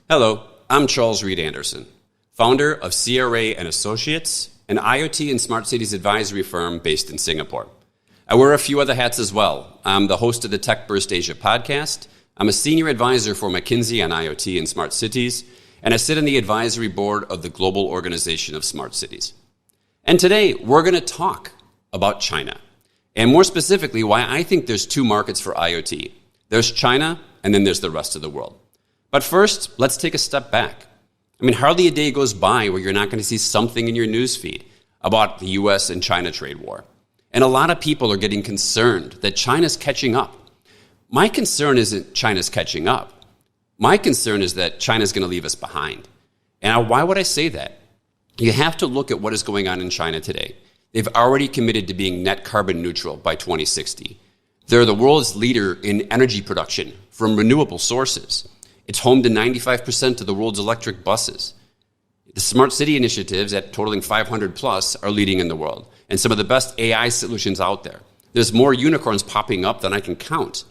Hello, I'm Charles Reed Anderson, founder of CRA and Associates, an IoT and smart cities advisory firm based in Singapore. I wear a few other hats as well. I'm the host of the Tech Burst Asia podcast. I'm a senior advisor for McKinsey on IoT and smart cities, and I sit on the advisory board of the Global Organization of Smart Cities. And today, we're going to talk about China, and more specifically, why I think there's two markets for IoT. There's China, and then there's the rest of the world. But first, let's take a step back. Hardly a day goes by where you're not going to see something in your newsfeed about the US and China trade war. And a lot of people are getting concerned that China's catching up. My concern isn't China's catching up. My concern is that China's going to leave us behind. And why would I say that? You have to look at what is going on in China today. They've already committed to being net carbon neutral by 2060. They're the world's leader in energy production from renewable sources. It's home to 95% of the world's electric buses. The smart city initiatives at totaling 500 plus are leading in the world, and some of the best AI solutions out there. There's more unicorns popping up than I can count.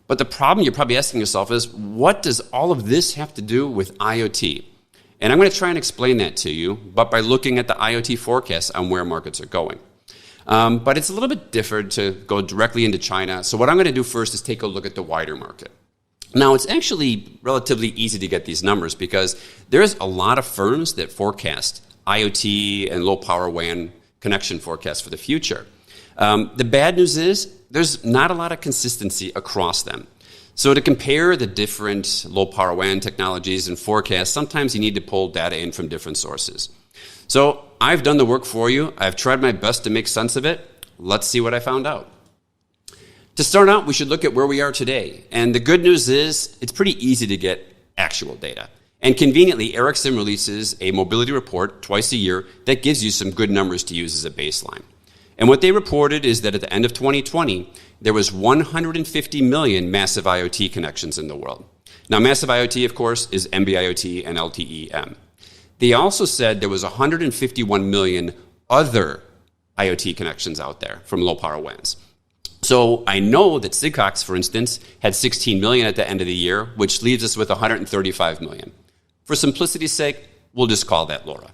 But the problem you're probably asking yourself is, what does all of this have to do with IoT? And I'm going to try and explain that to you, but by looking at the IoT forecast on where markets are going. But it's a little bit different to go directly into China. So what I'm going to do first is take a look at the wider market. Now, it's actually relatively easy to get these numbers because there's a lot of firms that forecast IoT and low-power WAN connection forecasts for the future. The bad news is there's not a lot of consistency across them. So to compare the different low-power WAN technologies and forecasts, sometimes you need to pull data in from different sources. So I've done the work for you. I've tried my best to make sense of it. Let's see what I found out. To start out, we should look at where we are today. And the good news is it's pretty easy to get actual data. And conveniently, Ericsson releases a mobility report twice a year that gives you some good numbers to use as a baseline. And what they reported is that at the end of 2020, there was 150 million massive IoT connections in the world. Now, massive IoT, of course, is NB-IoT and LTE-M. They also said there was 151 million other IoT connections out there from low-power WANs. So I know that Sigfox, for instance, had 16 million at the end of the year, which leaves us with 135 million. For simplicity's sake, we'll just call that LoRa.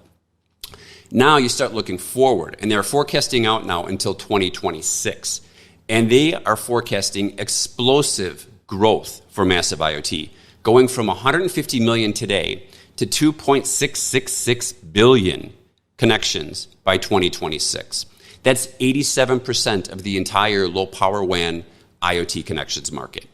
Now you start looking forward, and they're forecasting out now until 2026. And they are forecasting explosive growth for massive IoT, going from 150 million today to 2.666 billion connections by 2026. That's 87% of the entire low-power WAN IoT connections market.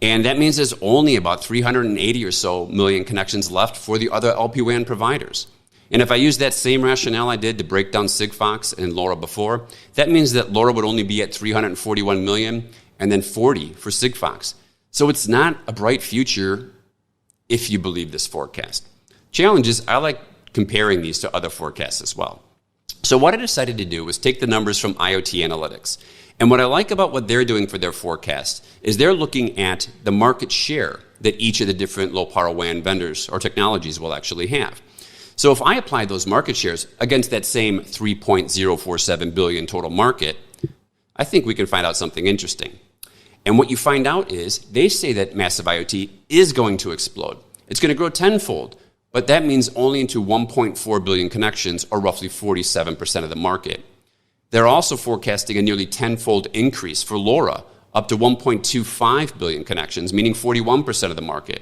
And that means there's only about 380 or so million connections left for the other LPWAN providers. And if I use that same rationale I did to break down Sigfox and LoRa before, that means that LoRa would only be at 341 million and then 40 for Sigfox. So it's not a bright future if you believe this forecast. Challenge is I like comparing these to other forecasts as well. So what I decided to do was take the numbers from IoT Analytics. And what I like about what they're doing for their forecast is they're looking at the market share that each of the different low-power WAN vendors or technologies will actually have. So if I apply those market shares against that same 3.047 billion total market, I think we can find out something interesting. And what you find out is they say that massive IoT is going to explode. It's going to grow tenfold. But that means only into 1.4 billion connections, or roughly 47% of the market. They're also forecasting a nearly tenfold increase for LoRa, up to 1.25 billion connections, meaning 41% of the market.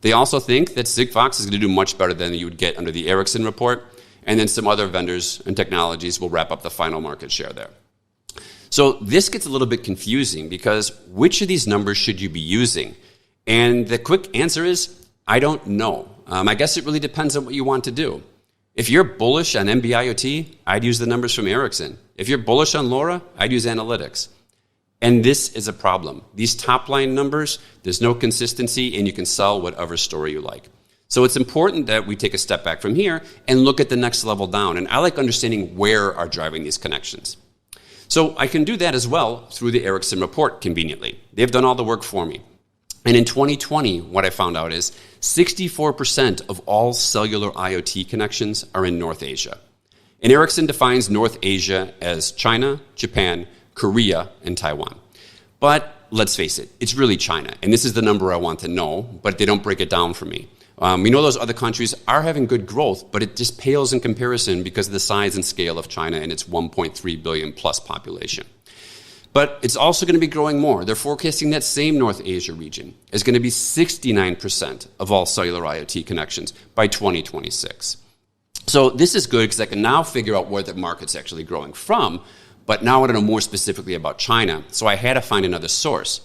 They also think that Sigfox is going to do much better than you would get under the Ericsson report, and then some other vendors and technologies will wrap up the final market share there. So this gets a little bit confusing because which of these numbers should you be using? And the quick answer is, I don't know. I guess it really depends on what you want to do. If you're bullish on NB-IoT, I'd use the numbers from Ericsson. If you're bullish on LoRa, I'd use analytics. And this is a problem. These top-line numbers, there's no consistency, and you can sell whatever story you like. So it's important that we take a step back from here and look at the next level down. And I like understanding where are driving these connections. So I can do that as well through the Ericsson report conveniently. They've done all the work for me. And in 2020, what I found out is 64% of all cellular IoT connections are in North Asia. And Ericsson defines North Asia as China, Japan, Korea, and Taiwan. But let's face it, it's really China. And this is the number I want to know, but they don't break it down for me. We know those other countries are having good growth, but it just pales in comparison because of the size and scale of China and its 1.3 billion plus population. But it's also going to be growing more. They're forecasting that same North Asia region is going to be 69% of all cellular IoT connections by 2026. So this is good because I can now figure out where the market's actually growing from, but now I want to know more specifically about China. So I had to find another source.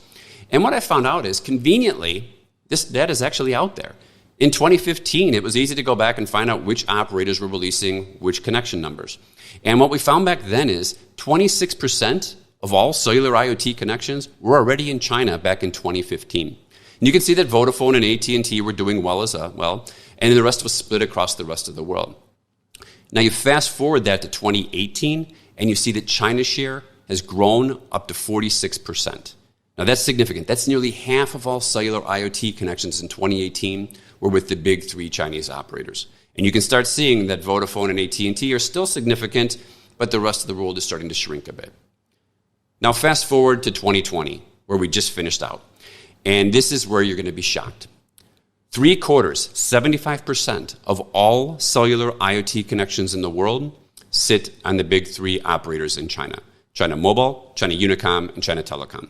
And what I found out is, conveniently, this data is actually out there. In 2015, it was easy to go back and find out which operators were releasing which connection numbers. And what we found back then is 26% of all cellular IoT connections were already in China back in 2015. And you can see that Vodafone and AT&T were doing well as well, and the rest was split across the rest of the world. Now you fast forward that to 2018, and you see that China's share has grown up to 46%. Now that's significant. That's nearly half of all cellular IoT connections in 2018 were with the big three Chinese operators. And you can start seeing that Vodafone and AT&T are still significant, but the rest of the world is starting to shrink a bit. Now fast forward to 2020, where we just finished out. And this is where you're going to be shocked. 3/4, 75% of all cellular IoT connections in the world sit on the big three operators in China. China Mobile, China Unicom, and China Telecom.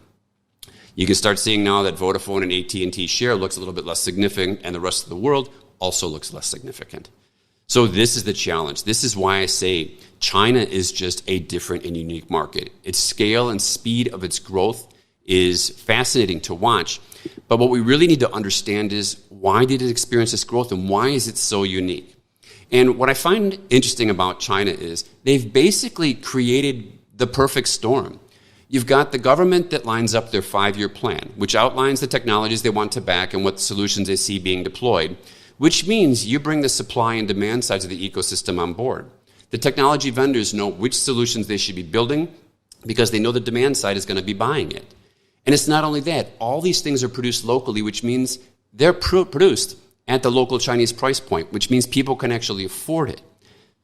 You can start seeing now that Vodafone and AT&T share looks a little bit less significant, and the rest of the world also looks less significant. So this is the challenge. This is why I say China is just a different and unique market. Its scale and speed of its growth is fascinating to watch. But what we really need to understand is, why did it experience this growth and why is it so unique? And what I find interesting about China is they've basically created the perfect storm. You've got the government that lines up their 5-year plan, which outlines the technologies they want to back and what solutions they see being deployed, which means you bring the supply and demand sides of the ecosystem on board. The technology vendors know which solutions they should be building because they know the demand side is going to be buying it. And it's not only that, all these things are produced locally, which means they're produced at the local Chinese price point, which means people can actually afford it.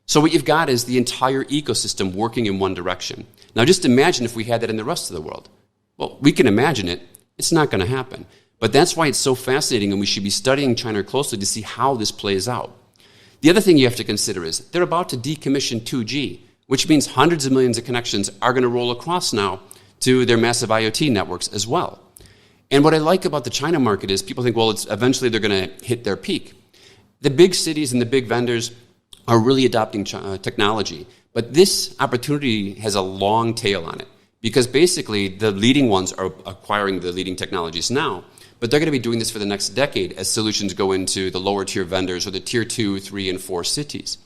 So what you've got is the entire ecosystem working in one direction. Now just imagine if we had that in the rest of the world. Well, we can imagine it. It's not going to happen. But that's why it's so fascinating, and we should be studying China closely to see how this plays out. The other thing you have to consider is they're about to decommission 2G, which means hundreds of millions of connections are going to roll across now to their massive IoT networks as well. And what I like about the China market is people think, well, eventually they're going to hit their peak. The big cities and the big vendors are really adopting technology. But this opportunity has a long tail on it because basically the leading ones are acquiring the leading technologies now, but they're going to be doing this for the next decade as solutions go into the lower tier vendors or the tier 2, 3, and 4 cities.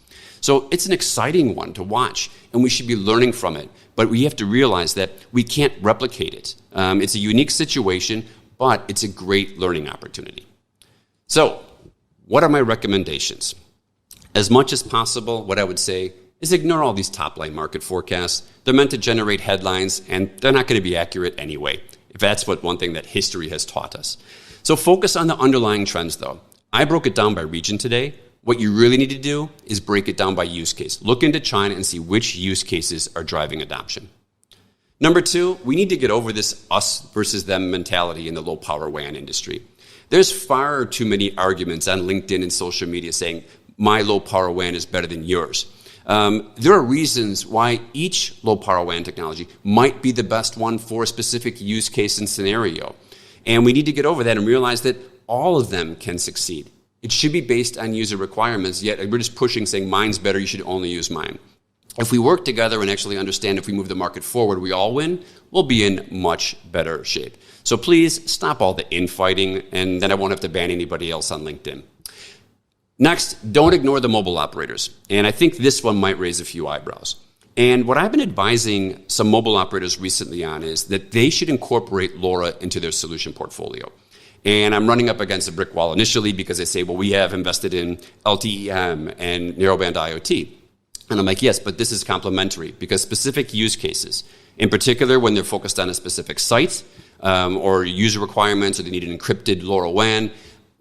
So it's an exciting one to watch, and we should be learning from it. But we have to realize that we can't replicate it. It's a unique situation, but it's a great learning opportunity. So what are my recommendations? As much as possible, what I would say is ignore all these top-line market forecasts. They're meant to generate headlines, and they're not going to be accurate anyway, if that's one thing that history has taught us. So focus on the underlying trends, though. I broke it down by region today. What you really need to do is break it down by use case. Look into China and see which use cases are driving adoption. Number 2, we need to get over this us versus them mentality in the low-power WAN industry. There's far too many arguments on LinkedIn and social media saying, my low-power WAN is better than yours. There are reasons why each low-power WAN technology might be the best one for a specific use case and scenario. And we need to get over that and realize that all of them can succeed. It should be based on user requirements, yet we're just pushing, saying mine's better, you should only use mine. If we work together and actually understand if we move the market forward, we all win, we'll be in much better shape. So please stop all the infighting, and then I won't have to ban anybody else on LinkedIn. Next, don't ignore the mobile operators. And I think this one might raise a few eyebrows. And what I've been advising some mobile operators recently on is that they should incorporate LoRa into their solution portfolio. And I'm running up against a brick wall initially because they say, well, we have invested in LTE-M and narrowband IoT. And I'm like, yes, but this is complementary because specific use cases, in particular when they're focused on a specific site or user requirements or they need an encrypted LoRaWAN,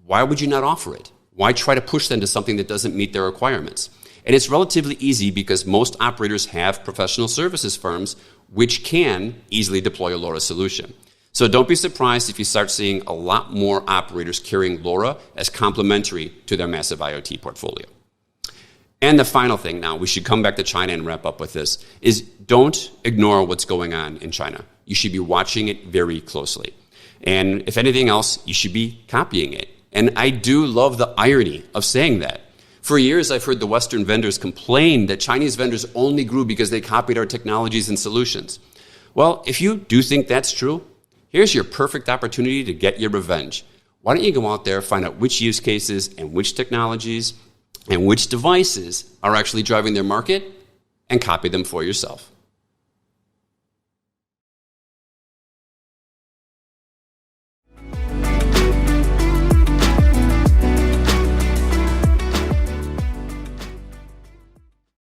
why would you not offer it? Why try to push them to something that doesn't meet their requirements? And it's relatively easy because most operators have professional services firms which can easily deploy a LoRa solution. So don't be surprised if you start seeing a lot more operators carrying LoRa as complementary to their massive IoT portfolio. And the final thing now, we should come back to China and wrap up with this, is don't ignore what's going on in China. You should be watching it very closely. And if anything else, you should be copying it. And I do love the irony of saying that. For years, I've heard the Western vendors complain that Chinese vendors only grew because they copied our technologies and solutions. Well, if you do think that's true, here's your perfect opportunity to get your revenge. Why don't you go out there, find out which use cases and which technologies and which devices are actually driving their market and copy them for yourself.